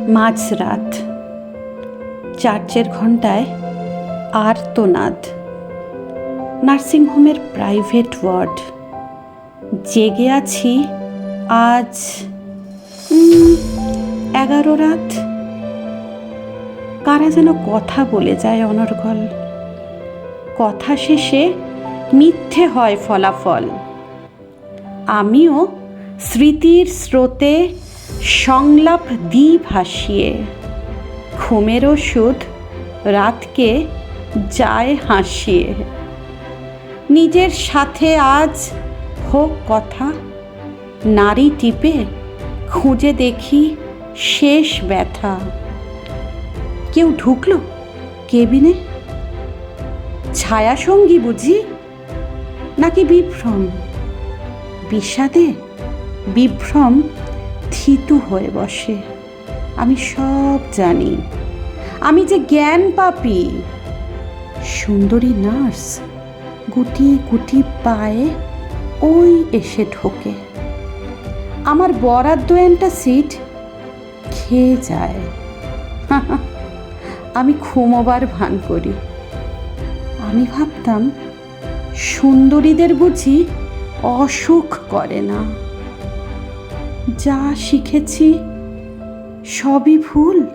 মাঝরাত, চার্চের ঘণ্টায় আর্তনাদ, নার্সিংহোমের প্রাইভেট ওয়ার্ড। জেগে আছি আজ 11 রাত। কারা যেন কথা বলে যায় অনর্গল। কথা শেষে মিথ্যে হয় ফলাফল। আমিও স্মৃতির স্রোতে সংলাপ দিই ভাসিয়ে। ঘুমের ওষুধ রাতকে যায় হাসিয়ে। নিজের সাথে আজ হোক কথা, নাড়ি টিপে খুঁজে দেখি শেষ ব্যথা। কেউ ঢুকলো কেবিনে? ছায়াসঙ্গী বুঝি, নাকি বিভ্রম? বিষাদে বিভ্রম থিতু হয়ে বসে। আমি সব জানি, আমি যে জ্ঞান পাপী। সুন্দরী নার্স গুটি গুটি পায়ে ওই এসে ঢোকে। আমার বরাদ্দ সিট খেয়ে যায়। আমি ঘুমোবার ভান করি। আমি ভাবতাম সুন্দরীদের বুঝি অসুখ করে না। যা শিখেছি সবই ভুল।